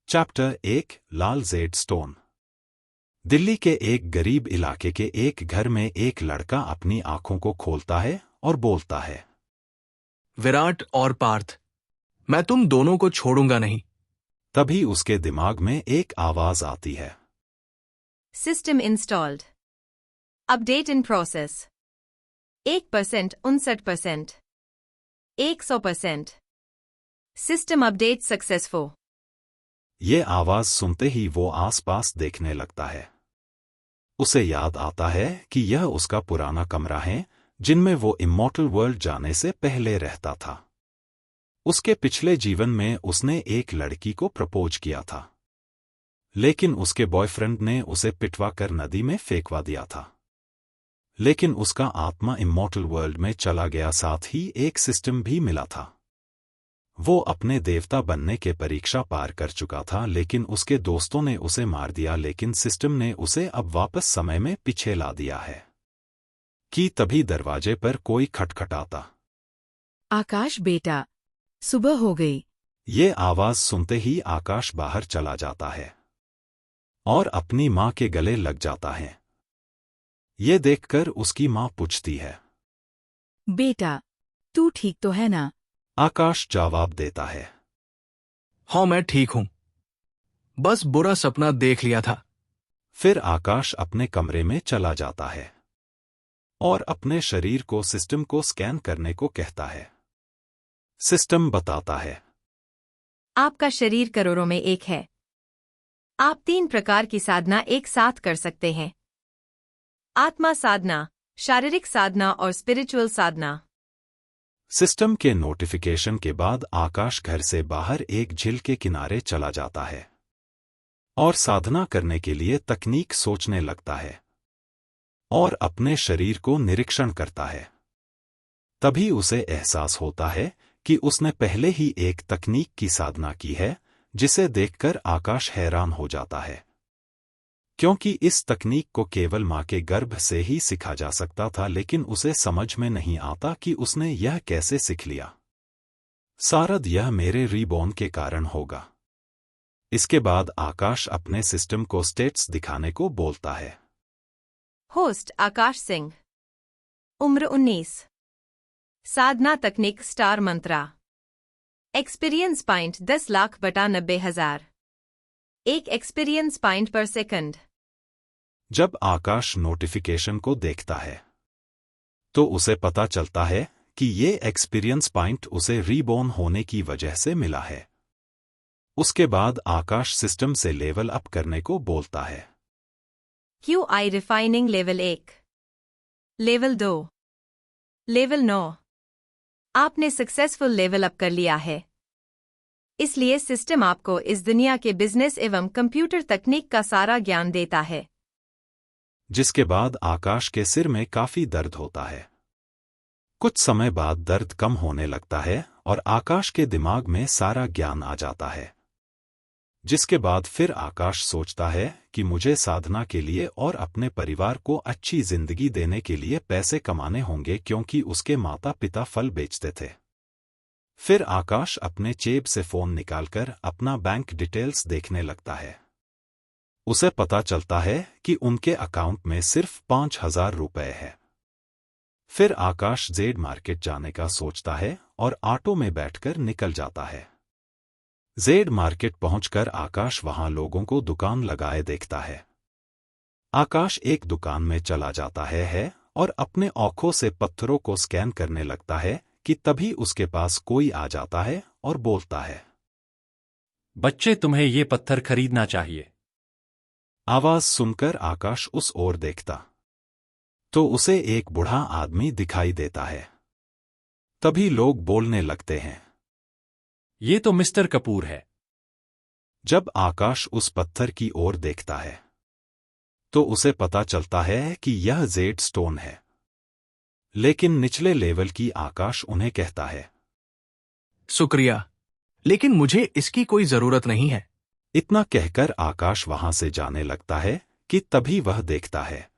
Chapter 1 लाल Z stone. Delhi के एक गरीब इलाके के एक घर में एक लड़का अपनी आंखों को खोलता है और बोलता है, विराट और पार्थ, मैं तुम दोनों को छोड़ूंगा नहीं। तभी उसके दिमाग में एक आवाज आती है, system installed, update in process, 1%, 59%, 100%, system update successful. ये आवाज सुनते ही वो आसपास देखने लगता है। उसे याद आता है कि यह उसका पुराना कमरा है जिनमें वो इमॉर्टल वर्ल्ड जाने से पहले रहता था। उसके पिछले जीवन में उसने एक लड़की को प्रपोज किया था, लेकिन उसके बॉयफ्रेंड ने उसे पिटवा कर नदी में फेंकवा दिया था। लेकिन उसका आत्मा इमॉर्टल वर्ल्ड में चला गया, साथ ही एक सिस्टम भी मिला था। वो अपने देवता बनने के परीक्षा पार कर चुका था, लेकिन उसके दोस्तों ने उसे मार दिया। लेकिन सिस्टम ने उसे अब वापस समय में पीछे ला दिया है कि तभी दरवाजे पर कोई खटखटाता। आकाश बेटा, सुबह हो गई। ये आवाज सुनते ही आकाश बाहर चला जाता है और अपनी माँ के गले लग जाता है। ये देखकर उसकी माँ पूछती है, बेटा, तू ठीक तो है ना? आकाश जवाब देता है, हाँ, मैं ठीक हूं, बस बुरा सपना देख लिया था। फिर आकाश अपने कमरे में चला जाता है और अपने शरीर को सिस्टम को स्कैन करने को कहता है। सिस्टम बताता है, आपका शरीर करोड़ों में एक है। आप 3 प्रकार की साधना एक साथ कर सकते हैं: आत्मा साधना, शारीरिक साधना और स्पिरिचुअल साधना। सिस्टम के नोटिफिकेशन के बाद आकाश घर से बाहर एक झील के किनारे चला जाता है और साधना करने के लिए तकनीक सोचने लगता है और अपने शरीर को निरीक्षण करता है। तभी उसे एहसास होता है कि उसने पहले ही एक तकनीक की साधना की है, जिसे देखकर आकाश हैरान हो जाता है, क्योंकि इस तकनीक को केवल माँ के गर्भ से ही सीखा जा सकता था। लेकिन उसे समझ में नहीं आता कि उसने यह कैसे सीख लिया। शायद यह मेरे रीबॉर्न के कारण होगा। इसके बाद आकाश अपने सिस्टम को स्टेट्स दिखाने को बोलता है। होस्ट आकाश सिंह, उम्र 19, साधना तकनीक स्टार मंत्रा, एक्सपीरियंस पॉइंट 10,90,000, 1 एक्सपीरियंस पॉइंट पर सेकंड। जब आकाश नोटिफिकेशन को देखता है तो उसे पता चलता है कि ये एक्सपीरियंस पॉइंट उसे रीबॉर्न होने की वजह से मिला है। उसके बाद आकाश सिस्टम से लेवल अप करने को बोलता है। QI refining level 1, level 2, level 9। आपने सक्सेसफुल लेवल अप कर लिया है, इसलिए सिस्टम आपको इस दुनिया के बिजनेस एवं कंप्यूटर तकनीक का सारा ज्ञान देता है। जिसके बाद आकाश के सिर में काफी दर्द होता है। कुछ समय बाद दर्द कम होने लगता है और आकाश के दिमाग में सारा ज्ञान आ जाता है। जिसके बाद फिर आकाश सोचता है कि मुझे साधना के लिए और अपने परिवार को अच्छी जिंदगी देने के लिए पैसे कमाने होंगे, क्योंकि उसके माता पिता फल बेचते थे। फिर आकाश अपने जेब से फोन निकालकर अपना बैंक डिटेल्स देखने लगता है। उसे पता चलता है कि उनके अकाउंट में सिर्फ 5,000 रुपए है। फिर आकाश जेड मार्केट जाने का सोचता है और ऑटो में बैठकर निकल जाता है। जेड मार्केट पहुंचकर आकाश वहां लोगों को दुकान लगाए देखता है। आकाश एक दुकान में चला जाता है और अपने आंखों से पत्थरों को स्कैन करने लगता है कि तभी उसके पास कोई आ जाता है और बोलता है, बच्चे, तुम्हें ये पत्थर खरीदना चाहिए। आवाज सुनकर आकाश उस ओर देखता तो उसे एक बूढ़ा आदमी दिखाई देता है। तभी लोग बोलने लगते हैं, ये तो मिस्टर कपूर है। जब आकाश उस पत्थर की ओर देखता है तो उसे पता चलता है कि यह जेड स्टोन है। लेकिन निचले लेवल की आकाश उन्हें कहता है, शुक्रिया, लेकिन मुझे इसकी कोई जरूरत नहीं है। इतना कहकर आकाश वहां से जाने लगता है कि तभी वह देखता है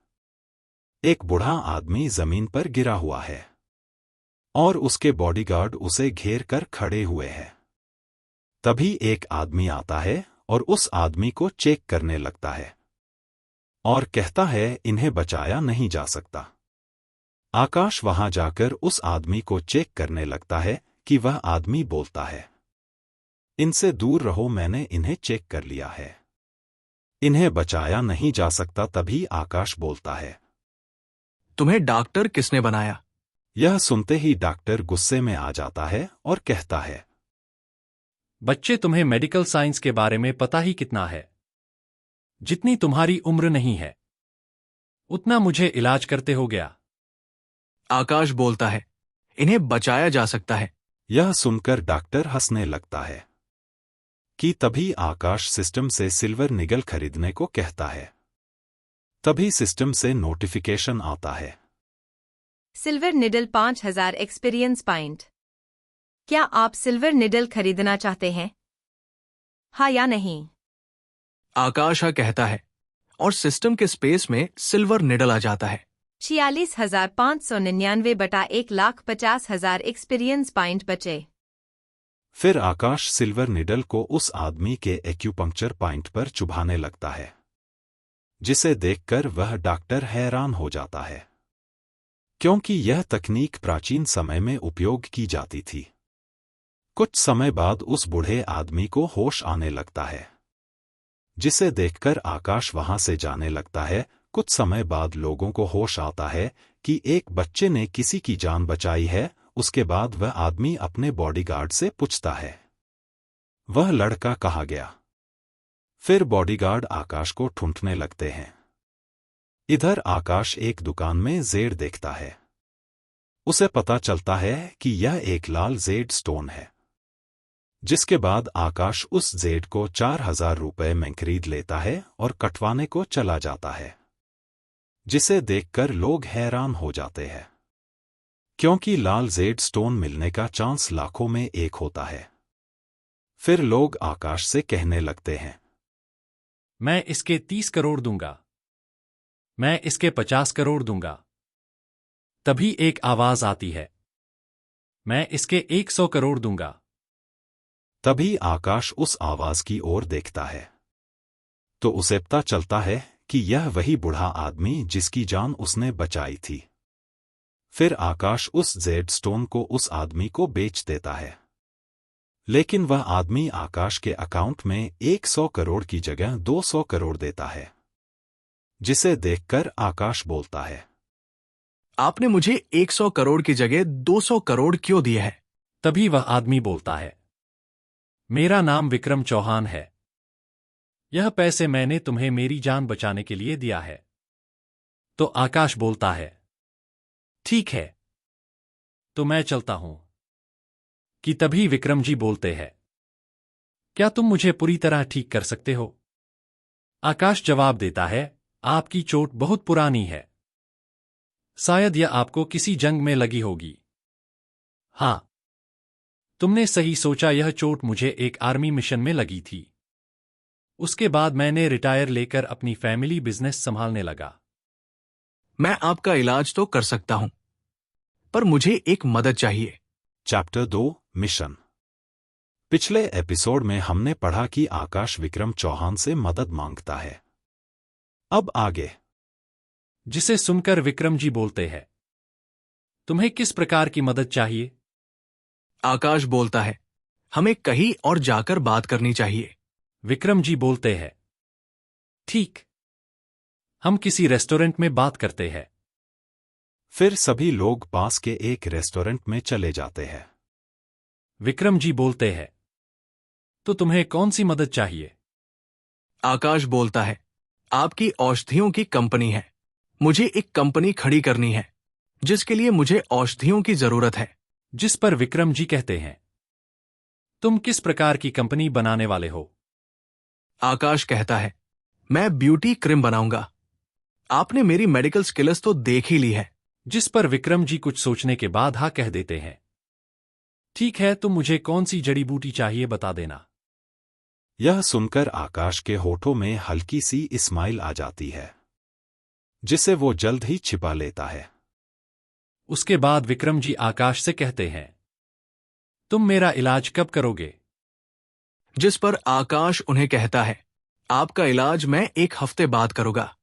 एक बूढ़ा आदमी जमीन पर गिरा हुआ है और उसके बॉडीगार्ड उसे घेर कर खड़े हुए हैं। तभी एक आदमी आता है और उस आदमी को चेक करने लगता है और कहता है इन्हें बचाया नहीं जा सकता। आकाश वहां जाकर उस आदमी को चेक करने लगता है कि वह आदमी बोलता है, इनसे दूर रहो, मैंने इन्हें चेक कर लिया है, इन्हें बचाया नहीं जा सकता। तभी आकाश बोलता है, तुम्हें डॉक्टर किसने बनाया? यह सुनते ही डॉक्टर गुस्से में आ जाता है और कहता है, बच्चे, तुम्हें मेडिकल साइंस के बारे में पता ही कितना है? जितनी तुम्हारी उम्र नहीं है उतना मुझे इलाज करते हो गया। आकाश बोलता है, इन्हें बचाया जा सकता है। यह सुनकर डॉक्टर हंसने लगता है कि तभी आकाश सिस्टम से सिल्वर निगल खरीदने को कहता है। तभी सिस्टम से नोटिफिकेशन आता है, सिल्वर निडल 5000 एक्सपीरियंस पॉइंट। क्या आप सिल्वर निडल खरीदना चाहते हैं? हाँ या नहीं? आकाश हाँ कहता है और सिस्टम के स्पेस में सिल्वर निडल आ जाता है। 46,599 बटा 1,50,000 एक्सपीरियंस पॉइंट बचे। फिर आकाश सिल्वर निडल को उस आदमी के एक्यूपंक्चर पॉइंट पर चुभाने लगता है, जिसे देखकर वह डॉक्टर हैरान हो जाता है, क्योंकि यह तकनीक प्राचीन समय में उपयोग की जाती थी। कुछ समय बाद उस बूढ़े आदमी को होश आने लगता है, जिसे देखकर आकाश वहां से जाने लगता है। कुछ समय बाद लोगों को होश आता है कि एक बच्चे ने किसी की जान बचाई है। उसके बाद वह आदमी अपने बॉडीगार्ड से पूछता है, वह लड़का कहाँ गया? फिर बॉडीगार्ड आकाश को ढूंढने लगते हैं। इधर आकाश एक दुकान में जेड देखता है। उसे पता चलता है कि यह एक लाल जेड स्टोन है, जिसके बाद आकाश उस जेड को 4000 रुपए में खरीद लेता है और कटवाने को चला जाता है, जिसे देखकर लोग हैरान हो जाते हैं, क्योंकि लाल जेड स्टोन मिलने का चांस लाखों में एक होता है। फिर लोग आकाश से कहने लगते हैं, मैं इसके 30 करोड़ दूंगा, मैं इसके 50 करोड़ दूंगा। तभी एक आवाज आती है, मैं इसके 100 करोड़ दूंगा। तभी आकाश उस आवाज की ओर देखता है तो उसे पता चलता है कि यह वही बूढ़ा आदमी जिसकी जान उसने बचाई थी। फिर आकाश उस जेड स्टोन को उस आदमी को बेच देता है, लेकिन वह आदमी आकाश के अकाउंट में 100 करोड़ की जगह 200 करोड़ देता है, जिसे देखकर आकाश बोलता है, आपने मुझे 100 करोड़ की जगह 200 करोड़ क्यों दिए हैं? तभी वह आदमी बोलता है, मेरा नाम विक्रम चौहान है, यह पैसे मैंने तुम्हें मेरी जान बचाने के लिए दिया है। तो आकाश बोलता है, ठीक है, तो मैं चलता हूं। कि तभी विक्रम जी बोलते हैं, क्या तुम मुझे पूरी तरह ठीक कर सकते हो? आकाश जवाब देता है, आपकी चोट बहुत पुरानी है, शायद यह आपको किसी जंग में लगी होगी। हाँ, तुमने सही सोचा, यह चोट मुझे एक आर्मी मिशन में लगी थी। उसके बाद मैंने रिटायर लेकर अपनी फैमिली बिजनेस संभालने लगा। मैं आपका इलाज तो कर सकता हूं, पर मुझे एक मदद चाहिए। Chapter 2 mission. पिछले एपिसोड में हमने पढ़ा कि आकाश विक्रम चौहान से मदद मांगता है। अब आगे, जिसे सुनकर विक्रम जी बोलते हैं, तुम्हें किस प्रकार की मदद चाहिए? आकाश बोलता है, हमें कहीं और जाकर बात करनी चाहिए। विक्रम जी बोलते हैं, ठीक, हम किसी रेस्टोरेंट में बात करते हैं। फिर सभी लोग पास के एक रेस्टोरेंट में चले जाते हैं। विक्रम जी बोलते हैं, तो तुम्हें कौन सी मदद चाहिए? आकाश बोलता है, आपकी औषधियों की कंपनी है, मुझे एक कंपनी खड़ी करनी है, जिसके लिए मुझे औषधियों की जरूरत है। जिस पर विक्रम जी कहते हैं, तुम किस प्रकार की कंपनी बनाने वाले हो? आकाश कहता है, मैं ब्यूटी क्रीम बनाऊंगा, आपने मेरी मेडिकल स्किल्स तो देख ही ली है। जिस पर विक्रम जी कुछ सोचने के बाद हाँ कह देते हैं, ठीक है, तो मुझे कौन सी जड़ी बूटी चाहिए बता देना। यह सुनकर आकाश के होठों में हल्की सी स्माइल आ जाती है, जिसे वो जल्द ही छिपा लेता है। उसके बाद विक्रम जी आकाश से कहते हैं, तुम मेरा इलाज कब करोगे? जिस पर आकाश उन्हें कहता है, आपका इलाज मैं 1 हफ्ते बाद करूंगा।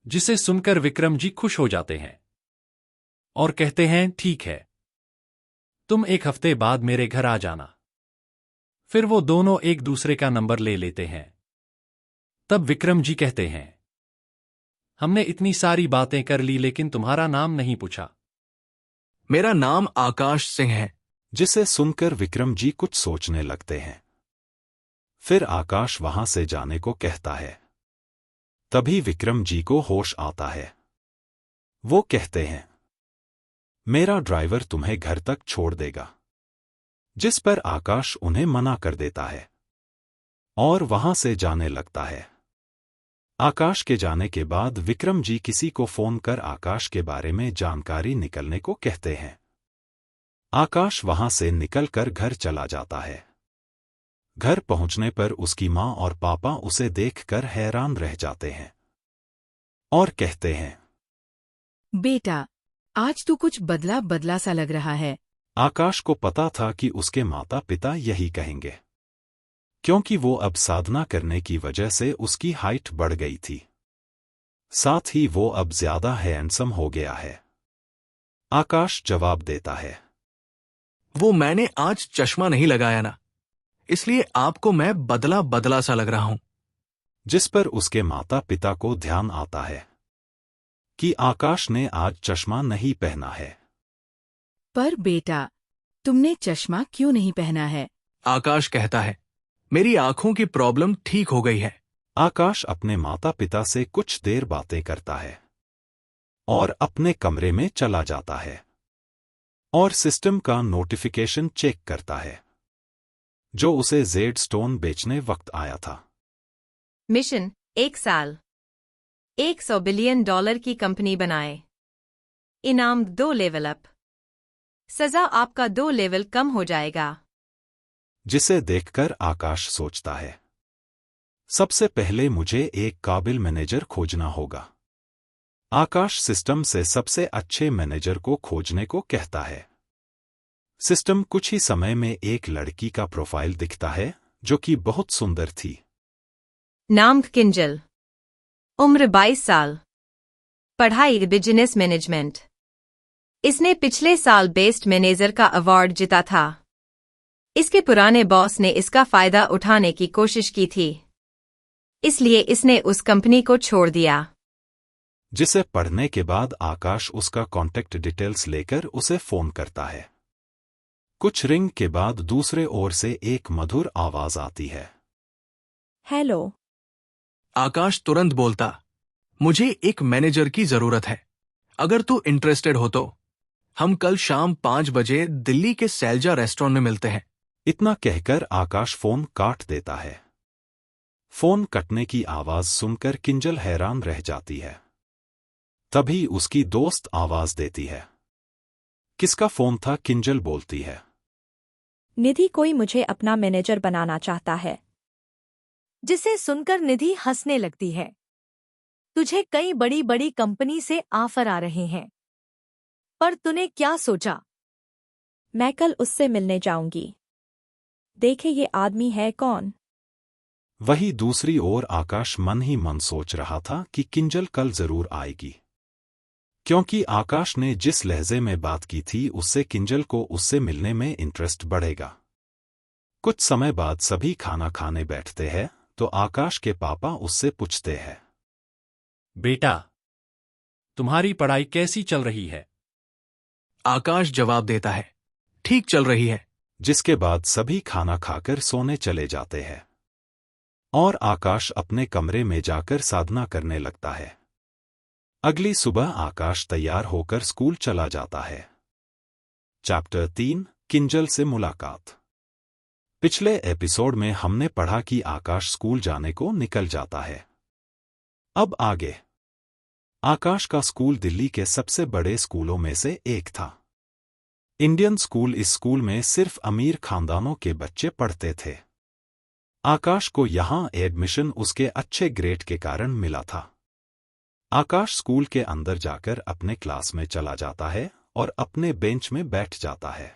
जिसे सुनकर विक्रम जी खुश हो जाते हैं और कहते हैं ठीक है, तुम 1 हफ्ते बाद मेरे घर आ जाना। फिर वो दोनों एक दूसरे का नंबर ले लेते हैं। तब विक्रम जी कहते हैं, हमने इतनी सारी बातें कर ली लेकिन तुम्हारा नाम नहीं पूछा। मेरा नाम आकाश सिंह है। जिसे सुनकर विक्रम जी कुछ सोचने लगते हैं। फिर आकाश वहां से जाने को कहता है। तभी विक्रम जी को होश आता है। वो कहते हैं, मेरा ड्राइवर तुम्हें घर तक छोड़ देगा। जिस पर आकाश उन्हें मना कर देता है और वहां से जाने लगता है। आकाश के जाने के बाद विक्रम जी किसी को फोन कर आकाश के बारे में जानकारी निकलने को कहते हैं। आकाश वहां से निकलकर घर चला जाता है। घर पहुंचने पर उसकी मां और पापा उसे देखकर हैरान रह जाते हैं और कहते हैं, बेटा, आज तू कुछ बदला बदला सा लग रहा है। आकाश को पता था कि उसके माता पिता यही कहेंगे, क्योंकि वो अब साधना करने की वजह से उसकी हाइट बढ़ गई थी। साथ ही वो अब ज्यादा हैंडसम हो गया है। आकाश जवाब देता है, वो मैंने आज चश्मा नहीं लगाया ना, इसलिए आपको मैं बदला बदला सा लग रहा हूं। जिस पर उसके माता पिता को ध्यान आता है कि आकाश ने आज चश्मा नहीं पहना है। पर बेटा, तुमने चश्मा क्यों नहीं पहना है? आकाश कहता है, मेरी आंखों की प्रॉब्लम ठीक हो गई है। आकाश अपने माता पिता से कुछ देर बातें करता है और अपने कमरे में चला जाता है और सिस्टम का नोटिफिकेशन चेक करता है जो उसे जेड स्टोन बेचने वक्त आया था। मिशन 1 साल, $100 बिलियन की कंपनी बनाए। इनाम 2 लेवल अप। सजा आपका 2 लेवल कम हो जाएगा। जिसे देखकर आकाश सोचता है, सबसे पहले मुझे एक काबिल मैनेजर खोजना होगा। आकाश सिस्टम से सबसे अच्छे मैनेजर को खोजने को कहता है। सिस्टम कुछ ही समय में एक लड़की का प्रोफाइल दिखता है जो कि बहुत सुंदर थी। नाम किंजल, उम्र 22 साल, पढ़ाई बिजनेस मैनेजमेंट। इसने पिछले साल बेस्ट मैनेजर का अवार्ड जीता था। इसके पुराने बॉस ने इसका फायदा उठाने की कोशिश की थी, इसलिए इसने उस कंपनी को छोड़ दिया। जिसे पढ़ने के बाद आकाश उसका कॉन्टेक्ट डिटेल्स लेकर उसे फोन करता है। कुछ रिंग के बाद दूसरे ओर से एक मधुर आवाज आती है। हेलो। आकाश तुरंत बोलता, मुझे एक मैनेजर की जरूरत है। अगर तू इंटरेस्टेड हो तो हम कल शाम 5 बजे दिल्ली के सैलजा रेस्टोरेंट में मिलते हैं। इतना कहकर आकाश फोन काट देता है। फोन कटने की आवाज सुनकर किंजल हैरान रह जाती है। तभी उसकी दोस्त आवाज देती है। किसका फोन था? किंजल बोलती है। निधि कोई मुझे अपना मैनेजर बनाना चाहता है। जिसे सुनकर निधि हंसने लगती है। तुझे कई बड़ी बड़ी कंपनी से ऑफर आ रहे हैं, पर तूने क्या सोचा? मैं कल उससे मिलने जाऊंगी। देखे ये आदमी है कौन? वही दूसरी ओर आकाश मन ही मन सोच रहा था कि किंजल कल जरूर आएगी, क्योंकि आकाश ने जिस लहजे में बात की थी उससे किंजल को उससे मिलने में इंटरेस्ट बढ़ेगा। कुछ समय बाद सभी खाना खाने बैठते हैं तो आकाश के पापा उससे पूछते हैं, बेटा, तुम्हारी पढ़ाई कैसी चल रही है? आकाश जवाब देता है, ठीक चल रही है। जिसके बाद सभी खाना खाकर सोने चले जाते हैं और आकाश अपने कमरे में जाकर साधना करने लगता है। अगली सुबह आकाश तैयार होकर स्कूल चला जाता है। चैप्टर 3, किंजल से मुलाकात। पिछले एपिसोड में हमने पढ़ा कि आकाश स्कूल जाने को निकल जाता है। अब आगे। आकाश का स्कूल दिल्ली के सबसे बड़े स्कूलों में से एक था। Indian school. इस स्कूल में सिर्फ अमीर खानदानों के बच्चे पढ़ते थे। आकाश को यहां एडमिशन उसके अच्छे ग्रेड के कारण मिला था। आकाश स्कूल के अंदर जाकर अपने क्लास में चला जाता है और अपने बेंच में बैठ जाता है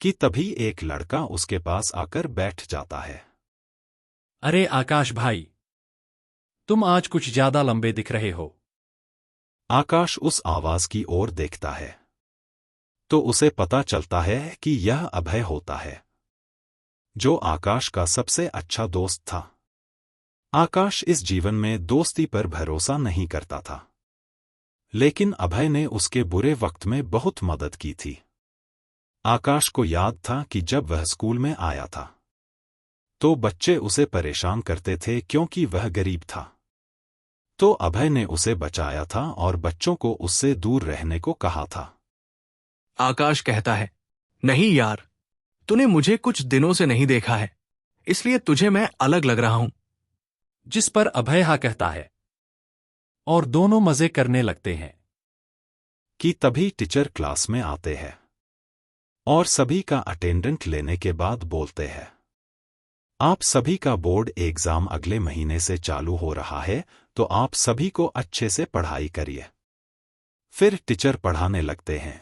कि तभी एक लड़का उसके पास आकर बैठ जाता है। अरे आकाश भाई, तुम आज कुछ ज्यादा लंबे दिख रहे हो। आकाश उस आवाज की ओर देखता है तो उसे पता चलता है कि यह अभय होता है, जो आकाश का सबसे अच्छा दोस्त था। आकाश इस जीवन में दोस्ती पर भरोसा नहीं करता था, लेकिन अभय ने उसके बुरे वक्त में बहुत मदद की थी। आकाश को याद था कि जब वह स्कूल में आया था तो बच्चे उसे परेशान करते थे क्योंकि वह गरीब था। तो अभय ने उसे बचाया था और बच्चों को उससे दूर रहने को कहा था। आकाश कहता है, नहीं यार, तूने मुझे कुछ दिनों से नहीं देखा है, इसलिए तुझे मैं अलग लग रहा हूं। जिस पर अभय हाँ कहता है और दोनों मजे करने लगते हैं। कि तभी टीचर क्लास में आते हैं और सभी का अटेंडेंट लेने के बाद बोलते हैं, आप सभी का बोर्ड एग्जाम अगले महीने से चालू हो रहा है, तो आप सभी को अच्छे से पढ़ाई करिए। फिर टीचर पढ़ाने लगते हैं।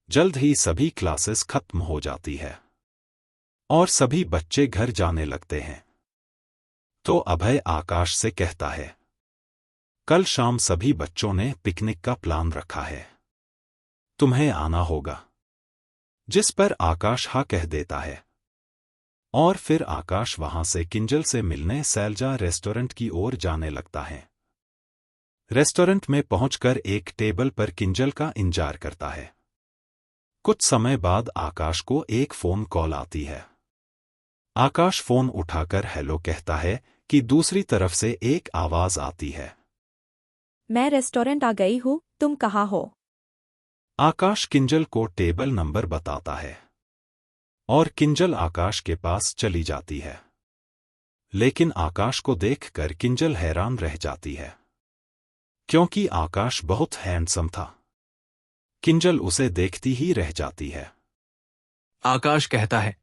जल्द ही सभी क्लासेस खत्म हो जाती है और सभी बच्चे घर जाने लगते हैं। तो अभय आकाश से कहता है, कल शाम सभी बच्चों ने पिकनिक का प्लान रखा है, तुम्हें आना होगा। जिस पर आकाश हाँ कह देता है और फिर आकाश वहां से किंजल से मिलने सैलजा रेस्टोरेंट की ओर जाने लगता है। रेस्टोरेंट में पहुंचकर एक टेबल पर किंजल का इंतजार करता है। कुछ समय बाद आकाश को एक फोन कॉल आती है। आकाश फोन उठाकर हेलो कहता है कि दूसरी तरफ से एक आवाज आती है, मैं रेस्टोरेंट आ गई हूँ, तुम कहाँ हो? आकाश किंजल को टेबल नंबर बताता है और किंजल आकाश के पास चली जाती है। लेकिन आकाश को देखकर किंजल हैरान रह जाती है, क्योंकि आकाश बहुत हैंडसम था। किंजल उसे देखती ही रह जाती है। आकाश कहता है,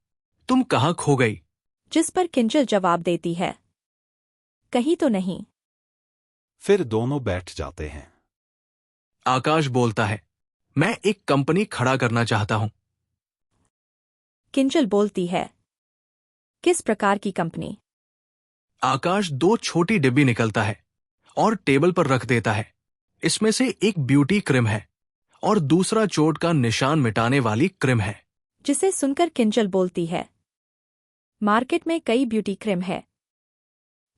तुम कहाँ खो गई? जिस पर किंजल जवाब देती है, कहीं तो नहीं। फिर दोनों बैठ जाते हैं। आकाश बोलता है, मैं एक कंपनी खड़ा करना चाहता हूं। किंजल बोलती है, किस प्रकार की कंपनी? आकाश 2 छोटी डिब्बी निकलता है और टेबल पर रख देता है। इसमें से एक ब्यूटी क्रीम है और दूसरा चोट का निशान मिटाने वाली क्रीम है। जिसे सुनकर किंजल बोलती है, मार्केट में कई ब्यूटी क्रीम है,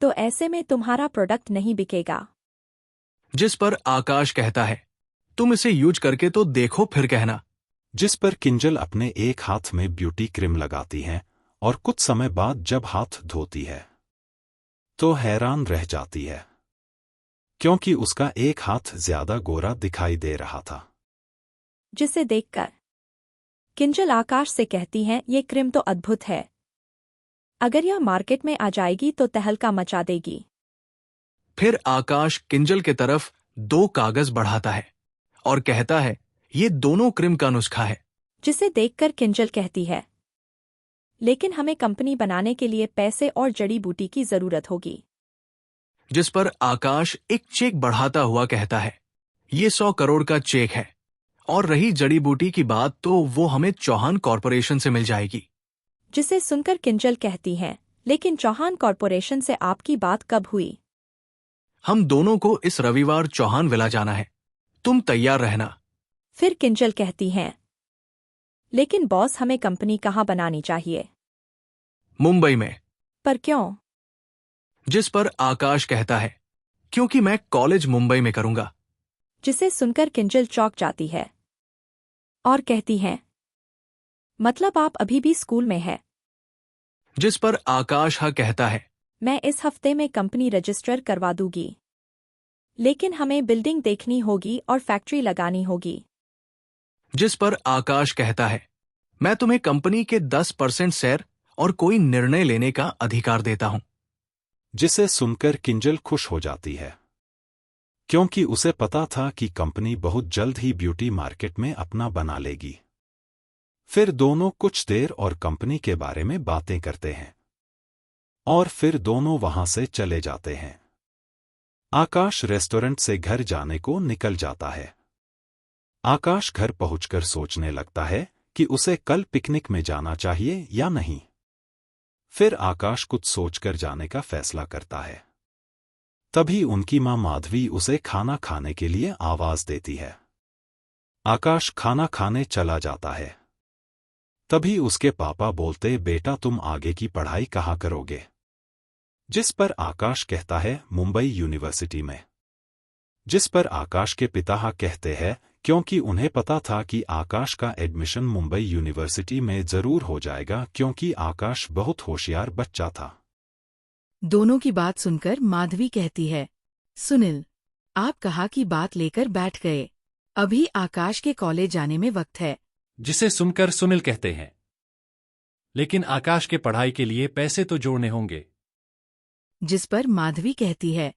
तो ऐसे में तुम्हारा प्रोडक्ट नहीं बिकेगा। जिस पर आकाश कहता है, तुम इसे यूज करके तो देखो फिर कहना। जिस पर किंजल अपने एक हाथ में ब्यूटी क्रीम लगाती है और कुछ समय बाद जब हाथ धोती है तो हैरान रह जाती है, क्योंकि उसका एक हाथ ज्यादा गोरा दिखाई दे रहा था। जिसे देखकर किंजल आकाश से कहती है, ये क्रीम तो अद्भुत है, अगर यह मार्केट में आ जाएगी तो तहलका मचा देगी। फिर आकाश किंजल के तरफ 2 कागज बढ़ाता है और कहता है, ये दोनों क्रीम का नुस्खा है। जिसे देखकर किंजल कहती है, लेकिन हमें कंपनी बनाने के लिए पैसे और जड़ी बूटी की जरूरत होगी। जिस पर आकाश एक चेक बढ़ाता हुआ कहता है, ये 100 करोड़ का चेक है, और रही जड़ी बूटी की बात तो वो हमें चौहान कॉरपोरेशन से मिल जाएगी। जिसे सुनकर किंजल कहती है, लेकिन चौहान कॉरपोरेशन से आपकी बात कब हुई? हम दोनों को इस रविवार चौहान विला जाना है, तुम तैयार रहना। फिर किंजल कहती है, लेकिन बॉस हमें कंपनी कहाँ बनानी चाहिए? मुंबई में। पर क्यों? जिस पर आकाश कहता है, क्योंकि मैं कॉलेज मुंबई में करूंगा। जिसे सुनकर किंजल चौंक जाती है और कहती है, मतलब आप अभी भी स्कूल में है? जिस पर आकाश हाँ कहता है, मैं इस हफ्ते में कंपनी रजिस्टर करवा दूंगी, लेकिन हमें बिल्डिंग देखनी होगी और फैक्ट्री लगानी होगी। जिस पर आकाश कहता है, मैं तुम्हें कंपनी के 10% शेयर और कोई निर्णय लेने का अधिकार देता हूं। जिसे सुनकर किंजल खुश हो जाती है, क्योंकि उसे पता था कि कंपनी बहुत जल्द ही ब्यूटी मार्केट में अपना बना लेगी। फिर दोनों कुछ देर और कंपनी के बारे में बातें करते हैं और फिर दोनों वहां से चले जाते हैं। आकाश रेस्टोरेंट से घर जाने को निकल जाता है। आकाश घर पहुंचकर सोचने लगता है कि उसे कल पिकनिक में जाना चाहिए या नहीं। फिर आकाश कुछ सोचकर जाने का फैसला करता है। तभी उनकी मां माधवी उसे खाना खाने के लिए आवाज देती है। आकाश खाना खाने चला जाता है। तभी उसके पापा बोलते, बेटा तुम आगे की पढ़ाई कहाँ करोगे? जिस पर आकाश कहता है, मुंबई यूनिवर्सिटी में। जिस पर आकाश के पिता कहते हैं, क्योंकि उन्हें पता था कि आकाश का एडमिशन मुंबई यूनिवर्सिटी में जरूर हो जाएगा, क्योंकि आकाश बहुत होशियार बच्चा था। दोनों की बात सुनकर माधवी कहती है, सुनील, आप कहा की बात लेकर बैठ गए। अभी आकाश के कॉलेज जाने में वक्त है। जिसे सुनकर सुनील कहते हैं, लेकिन आकाश के पढ़ाई के लिए पैसे तो जोड़ने होंगे। जिस पर माधवी कहती है,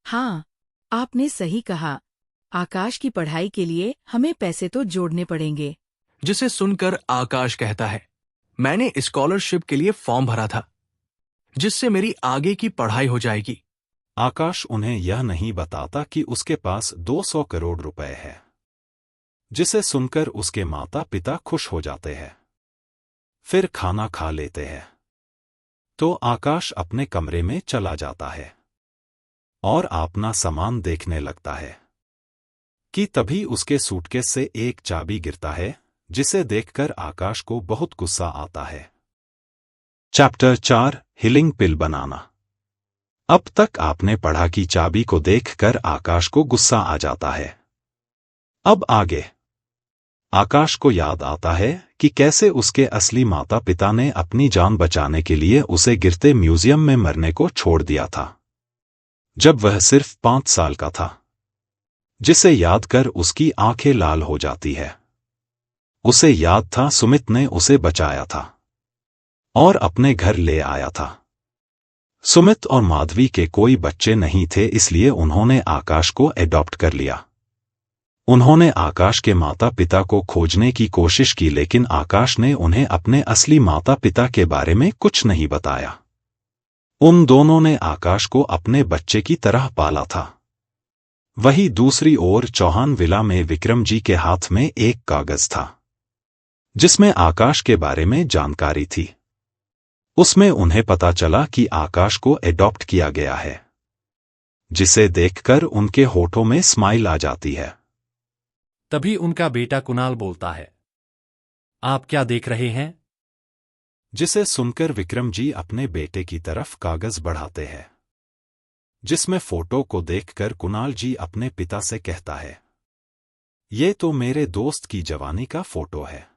हाँ, आपने सही कहा, आकाश की पढ़ाई के लिए हमें पैसे तो जोड़ने पड़ेंगे। जिसे सुनकर आकाश कहता है, मैंने स्कॉलरशिप के लिए फॉर्म भरा था, जिससे मेरी आगे की पढ़ाई हो जाएगी। आकाश उन्हें यह नहीं बताता कि उसके पास 200 करोड़ रुपए है। जिसे सुनकर उसके माता पिता खुश हो जाते हैं। फिर खाना खा लेते हैं। तो आकाश अपने कमरे में चला जाता है और अपना सामान देखने लगता है कि तभी उसके सूटकेस से एक चाबी गिरता है, जिसे देखकर आकाश को बहुत गुस्सा आता है। चैप्टर 4 हीलिंग पिल बनाना। अब तक आपने पढ़ा कि चाबी को देखकर आकाश को गुस्सा आ जाता है। अब आगे आकाश को याद आता है कि कैसे उसके असली माता पिता ने अपनी जान बचाने के लिए उसे गिरते म्यूजियम में मरने को छोड़ दिया था, जब वह सिर्फ 5 साल का था। जिसे याद कर उसकी आंखें लाल हो जाती है। उसे याद था सुमित ने उसे बचाया था और अपने घर ले आया था। सुमित और माधवी के कोई बच्चे नहीं थे, इसलिए उन्होंने आकाश को एडॉप्ट कर लिया। उन्होंने आकाश के माता पिता को खोजने की कोशिश की, लेकिन आकाश ने उन्हें अपने असली माता पिता के बारे में कुछ नहीं बताया। उन दोनों ने आकाश को अपने बच्चे की तरह पाला था। वहीं दूसरी ओर चौहान विला में विक्रम जी के हाथ में एक कागज था, जिसमें आकाश के बारे में जानकारी थी। उसमें उन्हें पता चला कि आकाश को एडॉप्ट किया गया है, जिसे देखकर उनके होठों में स्माइल आ जाती है। तभी उनका बेटा कुणाल बोलता है, आप क्या देख रहे हैं? जिसे सुनकर विक्रम जी अपने बेटे की तरफ कागज बढ़ाते हैं, जिसमें फोटो को देखकर कुणाल जी अपने पिता से कहता है, ये तो मेरे दोस्त की जवानी का फोटो है।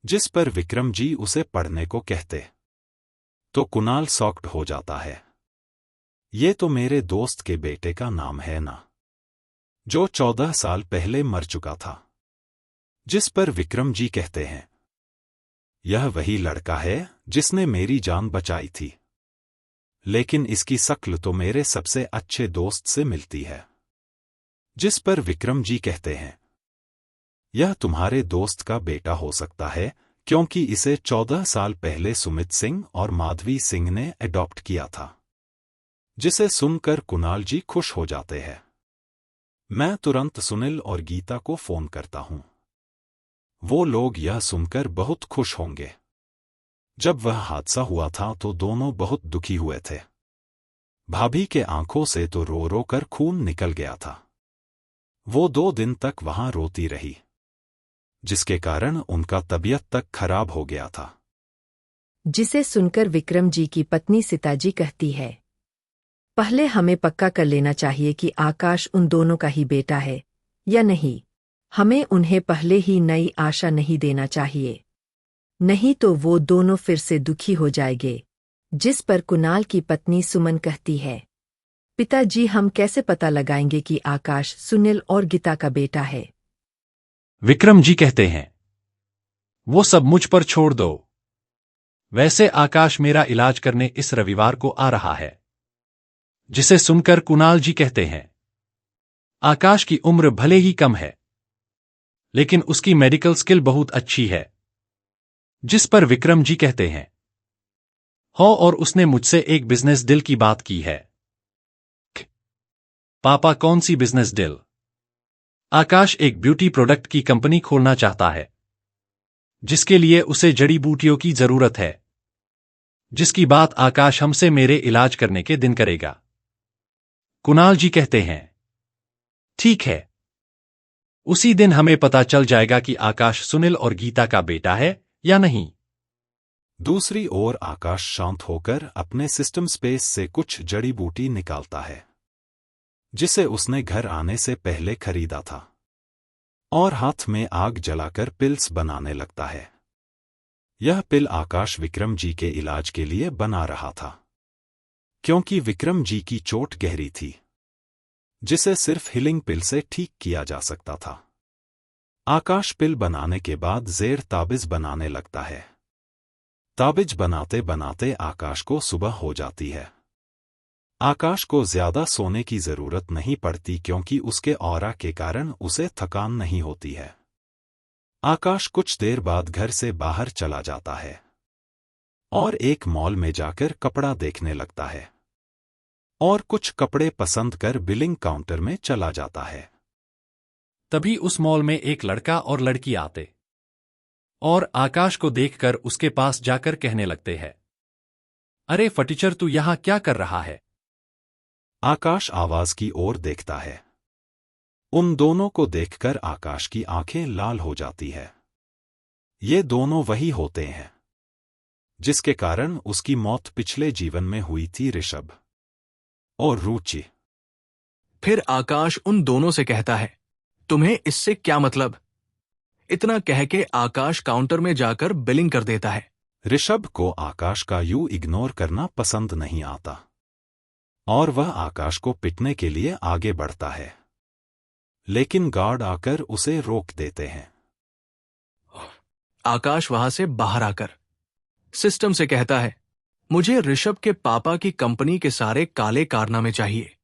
जिस पर विक्रम जी उसे पढ़ने को कहते तो कुणाल शॉक्ड हो जाता है। ये तो मेरे दोस्त के बेटे का नाम है ना, जो 14 साल पहले मर चुका था। जिस पर विक्रम जी कहते हैं, यह वही लड़का है जिसने मेरी जान बचाई थी, लेकिन इसकी शक्ल तो मेरे सबसे अच्छे दोस्त से मिलती है। जिस पर विक्रम जी कहते हैं, यह तुम्हारे दोस्त का बेटा हो सकता है, क्योंकि इसे 14 साल पहले सुमित सिंह और माधवी सिंह ने एडॉप्ट किया था। जिसे सुनकर कुणाल जी खुश हो जाते हैं। मैं तुरंत सुनील और गीता को फोन करता हूं। वो लोग यह सुनकर बहुत खुश होंगे। जब वह हादसा हुआ था तो दोनों बहुत दुखी हुए थे। भाभी के आंखों से तो रो रो कर खून निकल गया था। वो 2 दिन तक वहां रोती रही, जिसके कारण उनका तबीयत तक खराब हो गया था। जिसे सुनकर विक्रम जी की पत्नी सीताजी कहती है, पहले हमें पक्का कर लेना चाहिए कि आकाश उन दोनों का ही बेटा है या नहीं। हमें उन्हें पहले ही नई आशा नहीं देना चाहिए, नहीं तो वो दोनों फिर से दुखी हो जाएंगे। जिस पर कुणाल की पत्नी सुमन कहती है, पिताजी हम कैसे पता लगाएंगे कि आकाश सुनील और गीता का बेटा है? विक्रम जी कहते हैं, वो सब मुझ पर छोड़ दो। वैसे आकाश मेरा इलाज करने इस रविवार को आ रहा है। जिसे सुनकर कुणाल जी कहते हैं, आकाश की उम्र भले ही कम है, लेकिन उसकी मेडिकल स्किल बहुत अच्छी है। जिस पर विक्रम जी कहते हैं, हो और उसने मुझसे एक बिजनेस डील की बात की है। पापा कौन सी बिजनेस डील? आकाश एक ब्यूटी प्रोडक्ट की कंपनी खोलना चाहता है, जिसके लिए उसे जड़ी बूटियों की जरूरत है। जिसकी बात आकाश हमसे मेरे इलाज करने के दिन करेगा। कुणाल जी कहते हैं, ठीक है। उसी दिन हमें पता चल जाएगा कि आकाश सुनील और गीता का बेटा है या नहीं। दूसरी ओर आकाश शांत होकर अपने सिस्टम स्पेस से कुछ जड़ी बूटी निकालता है जिसे उसने घर आने से पहले खरीदा था, और हाथ में आग जलाकर पिल्स बनाने लगता है। यह पिल आकाश विक्रम जी के इलाज के लिए बना रहा था, क्योंकि विक्रम जी की चोट गहरी थी जिसे सिर्फ हीलिंग पिल से ठीक किया जा सकता था। आकाश पिल बनाने के बाद ज़ेर ताबिज बनाने लगता है। ताबिज बनाते बनाते आकाश को सुबह हो जाती है। आकाश को ज्यादा सोने की जरूरत नहीं पड़ती क्योंकि उसके ऑरा के कारण उसे थकान नहीं होती है। आकाश कुछ देर बाद घर से बाहर चला जाता है और एक मॉल में जाकर कपड़ा देखने लगता है और कुछ कपड़े पसंद कर बिलिंग काउंटर में चला जाता है। तभी उस मॉल में एक लड़का और लड़की आते और आकाश को देखकर उसके पास जाकर कहने लगते हैं, अरे फटीचर, तू यहां क्या कर रहा है? आकाश आवाज की ओर देखता है। उन दोनों को देखकर आकाश की आंखें लाल हो जाती है। ये दोनों वही होते हैं जिसके कारण उसकी मौत पिछले जीवन में हुई थी, ऋषभ और रुचि। फिर आकाश उन दोनों से कहता है, तुम्हें इससे क्या मतलब? इतना कह के आकाश काउंटर में जाकर बिलिंग कर देता है। ऋषभ को आकाश का यूं इग्नोर करना पसंद नहीं आता और वह आकाश को पिटने के लिए आगे बढ़ता है, लेकिन गार्ड आकर उसे रोक देते हैं। आकाश वहां से बाहर आकर सिस्टम से कहता है, मुझे ऋषभ के पापा की कंपनी के सारे काले कारनामे चाहिए।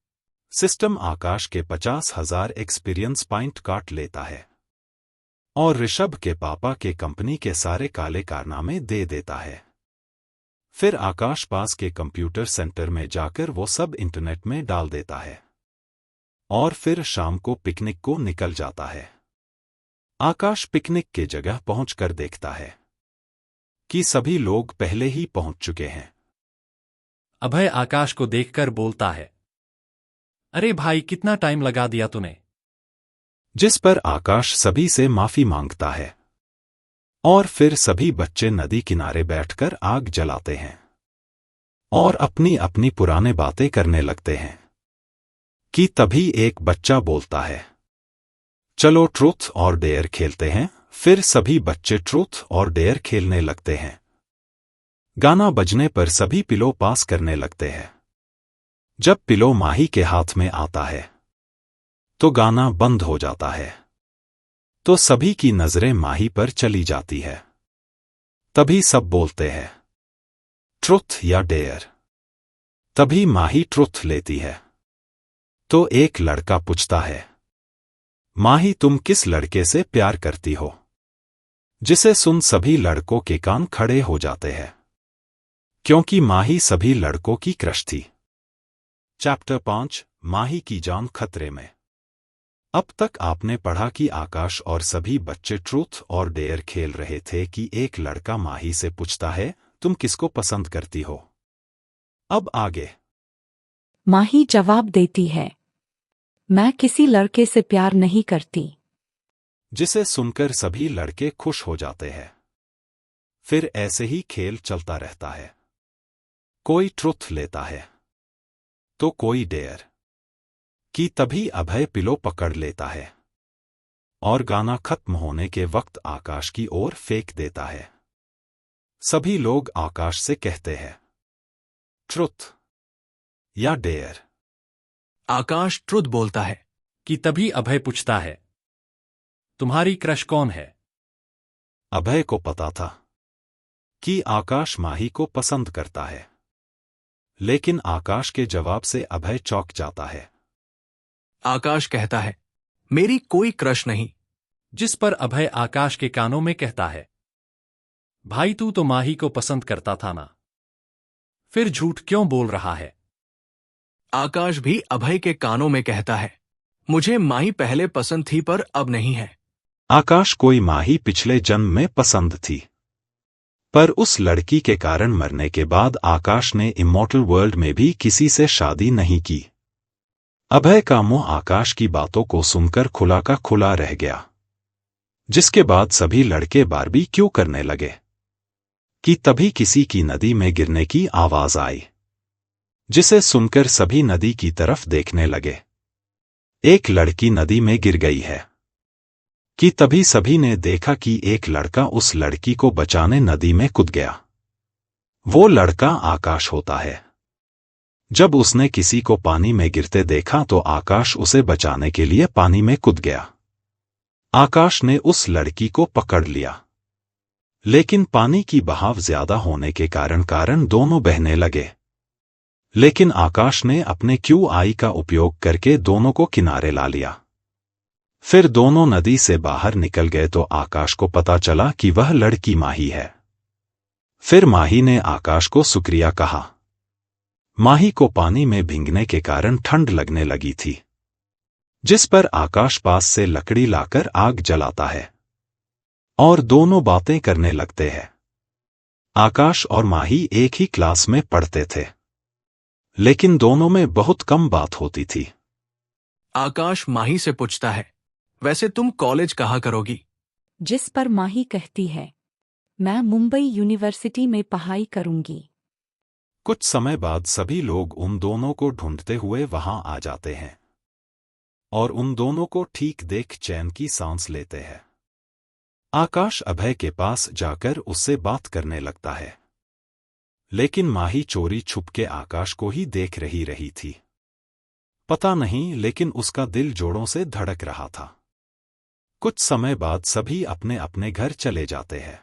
सिस्टम आकाश के 50,000 एक्सपीरियंस पॉइंट काट लेता है और ऋषभ के पापा के कंपनी के सारे काले कारनामे दे देता है। फिर आकाश पास के कंप्यूटर सेंटर में जाकर वो सब इंटरनेट में डाल देता है और फिर शाम को पिकनिक को निकल जाता है। आकाश पिकनिक के जगह पहुंचकर देखता है कि सभी लोग पहले ही पहुंच चुके हैं। अभय आकाश को देखकर बोलता है, अरे भाई, कितना टाइम लगा दिया तूने? जिस पर आकाश सभी से माफी मांगता है और फिर सभी बच्चे नदी किनारे बैठकर आग जलाते हैं और अपनी अपनी पुराने बातें करने लगते हैं कि तभी एक बच्चा बोलता है, चलो ट्रूथ और डेयर खेलते हैं। फिर सभी बच्चे ट्रूथ और डेयर खेलने लगते हैं। गाना बजने पर सभी पिलो पास करने लगते हैं। जब पिलो माही के हाथ में आता है तो गाना बंद हो जाता है, तो सभी की नजरें माही पर चली जाती है। तभी सब बोलते हैं, ट्रुथ या डेयर। तभी माही ट्रुथ लेती है। तो एक लड़का पूछता है, माही, तुम किस लड़के से प्यार करती हो? जिसे सुन सभी लड़कों के कान खड़े हो जाते हैं, क्योंकि माही सभी लड़कों की क्रश थी। चैप्टर 5, माही की जान खतरे में। अब तक आपने पढ़ा कि आकाश और सभी बच्चे ट्रूथ और डेयर खेल रहे थे कि एक लड़का माही से पूछता है, तुम किसको पसंद करती हो? अब आगे। माही जवाब देती है, मैं किसी लड़के से प्यार नहीं करती। जिसे सुनकर सभी लड़के खुश हो जाते हैं। फिर ऐसे ही खेल चलता रहता है। कोई ट्रुथ लेता है तो कोई डेयर कि तभी अभय पिलो पकड़ लेता है और गाना खत्म होने के वक्त आकाश की ओर फेंक देता है। सभी लोग आकाश से कहते हैं, ट्रुथ या डेयर? आकाश ट्रुथ बोलता है। कि तभी अभय पूछता है, तुम्हारी क्रश कौन है? अभय को पता था कि आकाश माही को पसंद करता है, लेकिन आकाश के जवाब से अभय चौंक जाता है। आकाश कहता है, मेरी कोई क्रश नहीं। जिस पर अभय आकाश के कानों में कहता है, भाई, तू तो माही को पसंद करता था ना, फिर झूठ क्यों बोल रहा है? आकाश भी अभय के कानों में कहता है, मुझे माही पहले पसंद थी पर अब नहीं है। आकाश कोई माही पिछले जन्म में पसंद थी पर उस लड़की के कारण मरने के बाद आकाश ने इमॉर्टल वर्ल्ड में भी किसी से शादी नहीं की। अभय का मुंह आकाश की बातों को सुनकर खुला का खुला रह गया, जिसके बाद सभी लड़के बारबेक्यू करने लगे कि तभी किसी की नदी में गिरने की आवाज आई, जिसे सुनकर सभी नदी की तरफ देखने लगे। एक लड़की नदी में गिर गई है कि तभी सभी ने देखा कि एक लड़का उस लड़की को बचाने नदी में कूद गया। वो लड़का आकाश होता है। जब उसने किसी को पानी में गिरते देखा तो आकाश उसे बचाने के लिए पानी में कूद गया। आकाश ने उस लड़की को पकड़ लिया, लेकिन पानी की बहाव ज्यादा होने के कारण दोनों बहने लगे। लेकिन आकाश ने अपने QI का उपयोग करके दोनों को किनारे ला लिया। फिर दोनों नदी से बाहर निकल गए तो आकाश को पता चला कि वह लड़की माही है। फिर माही ने आकाश को शुक्रिया कहा। माही को पानी में भीगने के कारण ठंड लगने लगी थी, जिस पर आकाश पास से लकड़ी लाकर आग जलाता है और दोनों बातें करने लगते हैं। आकाश और माही एक ही क्लास में पढ़ते थे, लेकिन दोनों में बहुत कम बात होती थी। आकाश माही से पूछता है, वैसे तुम कॉलेज कहाँ करोगी? जिस पर माही कहती है, मैं मुंबई यूनिवर्सिटी में पढ़ाई करूंगी। कुछ समय बाद सभी लोग उन दोनों को ढूंढते हुए वहां आ जाते हैं और उन दोनों को ठीक देख चैन की सांस लेते हैं। आकाश अभय के पास जाकर उससे बात करने लगता है, लेकिन माही चोरी छुप के आकाश को ही देख रही थी। पता नहीं, लेकिन उसका दिल जोरों से धड़क रहा था। कुछ समय बाद सभी अपने अपने घर चले जाते हैं।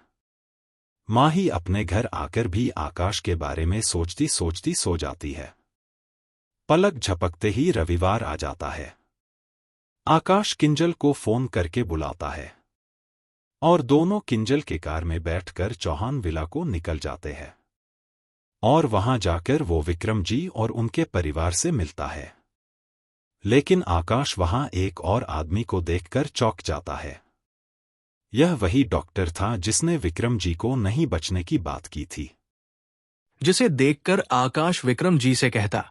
माही अपने घर आकर भी आकाश के बारे में सोचती सोचती सो जाती है। पलक झपकते ही रविवार आ जाता है। आकाश किंजल को फोन करके बुलाता है और दोनों किंजल के कार में बैठकर चौहान विला को निकल जाते हैं और वहां जाकर वो विक्रम जी और उनके परिवार से मिलता है। लेकिन आकाश वहां एक और आदमी को देखकर चौंक जाता है। यह वही डॉक्टर था जिसने विक्रम जी को नहीं बचने की बात की थी। जिसे देखकर आकाश विक्रम जी से कहता,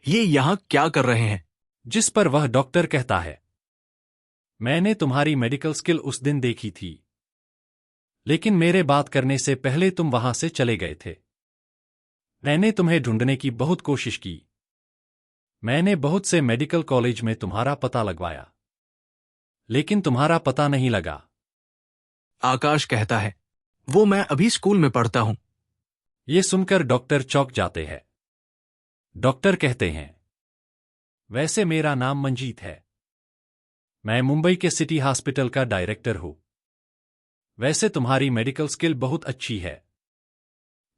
ये यहां क्या कर रहे हैं? जिस पर वह डॉक्टर कहता है, मैंने तुम्हारी मेडिकल स्किल उस दिन देखी थी, लेकिन मेरे बात करने से पहले तुम वहां से चले गए थे। मैंने तुम्हें ढूंढने की बहुत कोशिश की। मैंने बहुत से मेडिकल कॉलेज में तुम्हारा पता लगवाया, लेकिन तुम्हारा पता नहीं लगा। आकाश कहता है, वो मैं अभी स्कूल में पढ़ता हूं। ये सुनकर डॉक्टर चौंक जाते हैं। डॉक्टर कहते हैं, वैसे मेरा नाम मंजीत है। मैं मुंबई के सिटी हॉस्पिटल का डायरेक्टर हूं। वैसे तुम्हारी मेडिकल स्किल बहुत अच्छी है।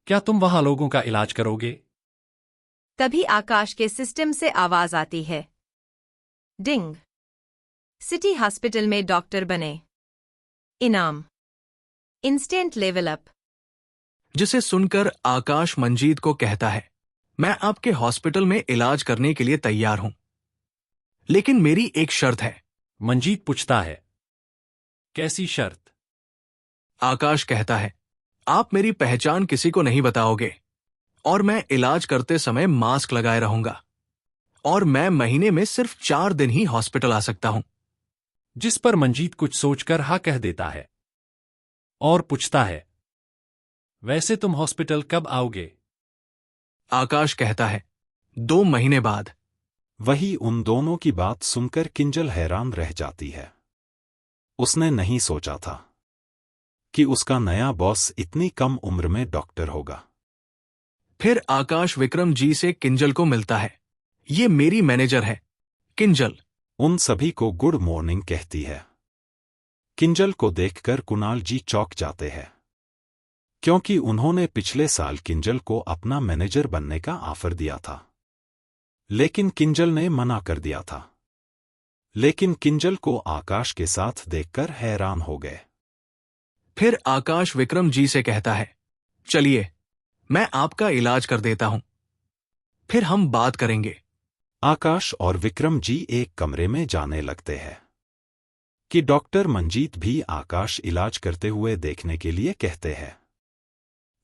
क्या तुम वहां लोगों का इलाज करोगे? तभी आकाश के सिस्टम से आवाज आती है, डिंग। सिटी हॉस्पिटल में डॉक्टर बने। इनाम, इंस्टेंट लेवल अप। जिसे सुनकर आकाश मंजीत को कहता है, मैं आपके हॉस्पिटल में इलाज करने के लिए तैयार हूं, लेकिन मेरी एक शर्त है। मंजीत पूछता है, कैसी शर्त? आकाश कहता है, आप मेरी पहचान किसी को नहीं बताओगे और मैं इलाज करते समय मास्क लगाए रहूंगा और मैं महीने में सिर्फ 4 दिन ही हॉस्पिटल आ सकता हूं। जिस पर मंजीत कुछ सोचकर हाँ कह देता है और पूछता है, वैसे तुम हॉस्पिटल कब आओगे? आकाश कहता है, 2 महीने बाद। वही उन दोनों की बात सुनकर किंजल हैरान रह जाती है। उसने नहीं सोचा था कि उसका नया बॉस इतनी कम उम्र में डॉक्टर होगा। फिर आकाश विक्रम जी से किंजल को मिलता है। ये मेरी मैनेजर है, किंजल। उन सभी को गुड मॉर्निंग कहती है। किंजल को देखकर कुणाल जी चौंक जाते हैं, क्योंकि उन्होंने पिछले साल किंजल को अपना मैनेजर बनने का ऑफर दिया था, लेकिन किंजल ने मना कर दिया था। लेकिन किंजल को आकाश के साथ देखकर हैरान हो गए। फिर आकाश विक्रम जी से कहता है, चलिए मैं आपका इलाज कर देता हूं, फिर हम बात करेंगे। आकाश और विक्रम जी एक कमरे में जाने लगते हैं कि डॉक्टर मंजीत भी आकाश इलाज करते हुए देखने के लिए कहते हैं।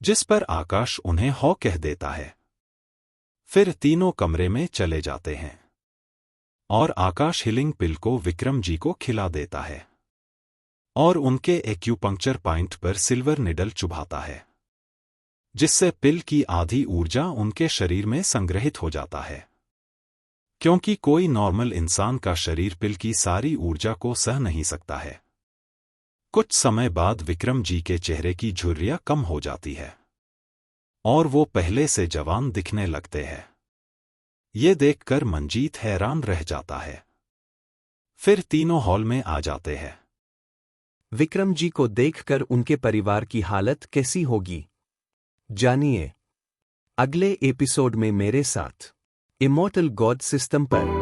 जिस पर आकाश उन्हें हौ कह देता है। फिर तीनों कमरे में चले जाते हैं और आकाश हीलिंग पिल को विक्रम जी को खिला देता है और उनके एक्यूपंक्चर पॉइंट पर सिल्वर निडल चुभाता है, जिससे पिल की आधी ऊर्जा उनके शरीर में संग्रहित हो जाता है, क्योंकि कोई नॉर्मल इंसान का शरीर पिल की सारी ऊर्जा को सह नहीं सकता है। कुछ समय बाद विक्रम जी के चेहरे की झुर्रियां कम हो जाती है और वो पहले से जवान दिखने लगते हैं। ये देखकर मंजीत हैरान रह जाता है। फिर तीनों हॉल में आ जाते हैं। विक्रम जी को देखकर उनके परिवार की हालत कैसी होगी, जानिए अगले एपिसोड में मेरे साथ इमॉर्टल गॉड सिस्टम पर।